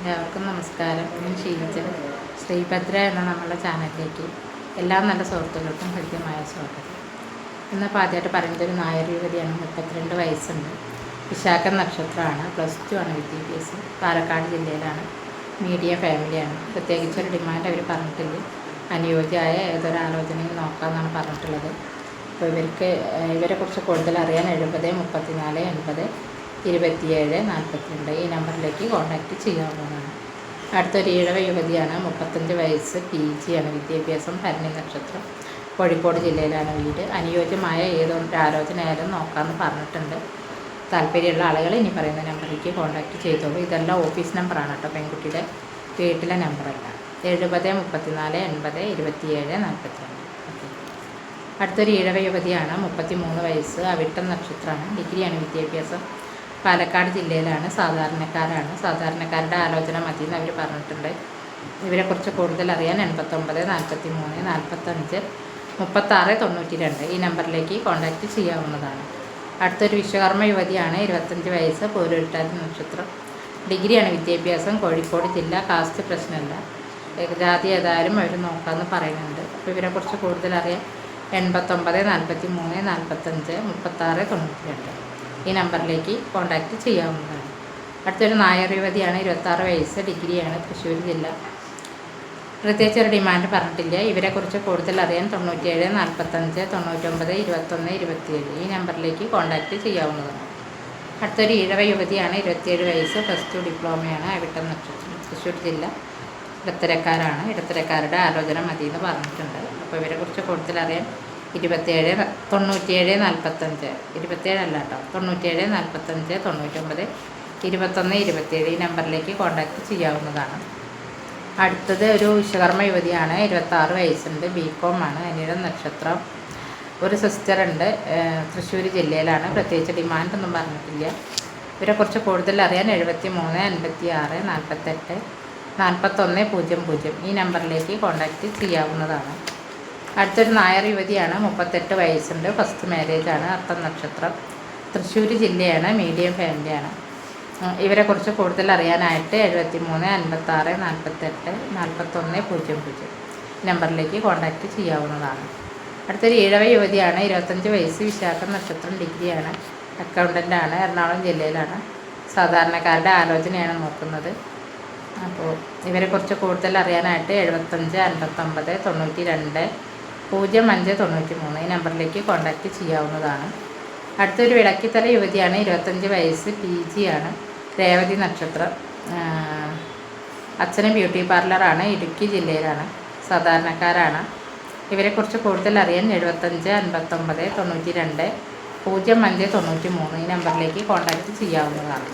എല്ലാവർക്കും നമസ്കാരം. ഞാൻ ഷീജ. ശ്രീഭദ്ര എന്ന നമ്മളുടെ ചാനലിലേക്ക് എല്ലാ നല്ല സുഹൃത്തുക്കൾക്കും ഹൃദ്യമായ സ്വാഗതം. ഇന്നിപ്പോൾ ആദ്യമായിട്ട് പറയുന്നത് ഒരു നായർ യുവതിയാണ്. 32 വയസ്സുണ്ട്. വിശാഖം നക്ഷത്രമാണ്. +2 ആണ് വിദ്യാഭ്യാസം. പാലക്കാട് ജില്ലയിലാണ്. മീഡിയം ഫാമിലിയാണ്. പ്രത്യേകിച്ചൊരു ഡിമാൻഡ് അവർ പറഞ്ഞിട്ടില്ല. അനുയോജ്യമായ ഏതൊരു ആലോചനയും നോക്കാമെന്നാണ് പറഞ്ഞിട്ടുള്ളത്. അപ്പോൾ ഇവരെക്കുറിച്ച് കൂടുതൽ അറിയാൻ 70 34 80 27 42 ഈ നമ്പറിലേക്ക് കോൺടാക്റ്റ് ചെയ്യാവുന്നതാണ്. അടുത്തൊരു ഈഴവ യുവതിയാണ്. 35 വയസ്സ്. PG ആണ്. വിദ്യാഭ്യാസം. ഭരണി നക്ഷത്രം. കോഴിക്കോട് ജില്ലയിലാണ് വീട്. അനുയോജ്യമായ ഏതൊരു ആലോചനയായാലും നോക്കാമെന്ന് പറഞ്ഞിട്ടുണ്ട്. താല്പര്യമുള്ള ആളുകൾ ഇനി പറയുന്ന നമ്പറിലേക്ക് കോൺടാക്റ്റ് ചെയ്തോളൂ. ഇതെല്ലാം ഓഫീസ് നമ്പറാണ് കേട്ടോ, പെൺകുട്ടിയുടെ വീട്ടിലെ നമ്പറല്ല. 70 34 80 27 42. അടുത്തൊരു ഈഴവ യുവതിയാണ്. 33 വയസ്സ്. അവിട്ടം നക്ഷത്രമാണ്. ഡിഗ്രിയാണ് വിദ്യാഭ്യാസം. പാലക്കാട് ജില്ലയിലാണ്. സാധാരണക്കാരുടെ ആലോചന മതി എന്ന് അവർ പറഞ്ഞിട്ടുണ്ട്. ഇവരെക്കുറിച്ച് കൂടുതൽ അറിയാൻ 89 43 45 36 92 ഈ നമ്പറിലേക്ക് കോൺടാക്റ്റ് ചെയ്യാവുന്നതാണ്. അടുത്തൊരു വിശ്വകർമ്മ യുവതിയാണ്. 25 വയസ്സ്. പൂരുരുട്ടാതി നക്ഷത്രം. ഡിഗ്രിയാണ് വിദ്യാഭ്യാസം. കോഴിക്കോട് ജില്ല. കാസ്റ്റ് പ്രശ്നമില്ല. ജാതി ഏതായാലും അവർ നോക്കാമെന്ന് പറയുന്നുണ്ട്. അപ്പോൾ ഇവരെക്കുറിച്ച് കൂടുതൽ അറിയാൻ 89 43 45 36 92 ഈ നമ്പറിലേക്ക് കോൺടാക്റ്റ് ചെയ്യാവുന്നതാണ്. അടുത്തൊരു നായർ യുവതിയാണ്. 26 വയസ്സ്. ഡിഗ്രിയാണ്. തൃശ്ശൂർ ജില്ല. പ്രത്യേകിച്ച് ഒരു ഡിമാൻഡ് പറഞ്ഞിട്ടില്ല. ഇവരെക്കുറിച്ച് കൂടുതൽ അറിയാൻ 97 45 99 21 27 ഈ നമ്പറിലേക്ക് കോൺടാക്റ്റ് ചെയ്യാവുന്നതാണ്. അടുത്തൊരു ഈഴവ യുവതിയാണ്. 27 വയസ്സ്. +2 ഡിപ്ലോമയാണ്. അവിട്ടം നക്ഷത്രം. തൃശ്ശൂർ ജില്ല. ഇടത്തരക്കാരുടെ ആലോചന മതി എന്ന് പറഞ്ഞിട്ടുണ്ട്. അപ്പോൾ ഇവരെക്കുറിച്ച് കൂടുതൽ അറിയാൻ 27 97 45 27 അല്ല കേട്ടോ, 97 45 99 21 27 ഈ നമ്പറിലേക്ക് കോൺടാക്റ്റ് ചെയ്യാവുന്നതാണ്. അടുത്തത് ഒരു വിശ്വകർമ്മ യുവതിയാണ്. 26 വയസ്സുണ്ട്. BCom ആണ്. അനിഴം നക്ഷത്രം. ഒരു സിസ്റ്റർ ഉണ്ട്. തൃശ്ശൂർ ജില്ലയിലാണ്. പ്രത്യേകിച്ച് ഡിമാൻഡൊന്നും പറഞ്ഞിട്ടില്ല. ഇവരെക്കുറിച്ച് കൂടുതൽ അറിയാൻ 73 56 48 41 00 ഈ നമ്പറിലേക്ക് കോൺടാക്റ്റ് ചെയ്യാവുന്നതാണ്. അടുത്തൊരു നായർ യുവതിയാണ്. 38 വയസ്സുണ്ട്. ഫസ്റ്റ് മാരേജാണ്. അത്തം നക്ഷത്രം. തൃശ്ശൂർ ജില്ലയാണ്. മീഡിയം ഫാമിലിയാണ്. ഇവരെക്കുറിച്ച് കൂടുതൽ അറിയാനായിട്ട് 73 56 48 41 00 നമ്പറിലേക്ക് കോൺടാക്റ്റ് ചെയ്യാവുന്നതാണ്. അടുത്തൊരു ഈഴവ യുവതിയാണ്. 25 വയസ്സ്. വിശാഖം നക്ഷത്രം. ഡിഗ്രിയാണ്. അക്കൗണ്ടൻ്റാണ്. എറണാകുളം ജില്ലയിലാണ്. സാധാരണക്കാരുടെ ആലോചനയാണ് നോക്കുന്നത്. അപ്പോൾ ഇവരെക്കുറിച്ച് കൂടുതൽ അറിയാനായിട്ട് 75 59 92 05 93 ഈ നമ്പറിലേക്ക് കോൺടാക്റ്റ് ചെയ്യാവുന്നതാണ്. അടുത്തൊരു വിളക്കിത്തല യുവതിയാണ്. 25 വയസ്സ്. PG ആണ്. രേവതി നക്ഷത്രം. അച്ഛന് ബ്യൂട്ടി പാർലറാണ്. ഇടുക്കി ജില്ലയിലാണ്. സാധാരണക്കാരാണ്. ഇവരെക്കുറിച്ച് കൂടുതൽ അറിയാൻ 75 59 92 05 93 ഈ നമ്പറിലേക്ക് കോൺടാക്റ്റ് ചെയ്യാവുന്നതാണ്.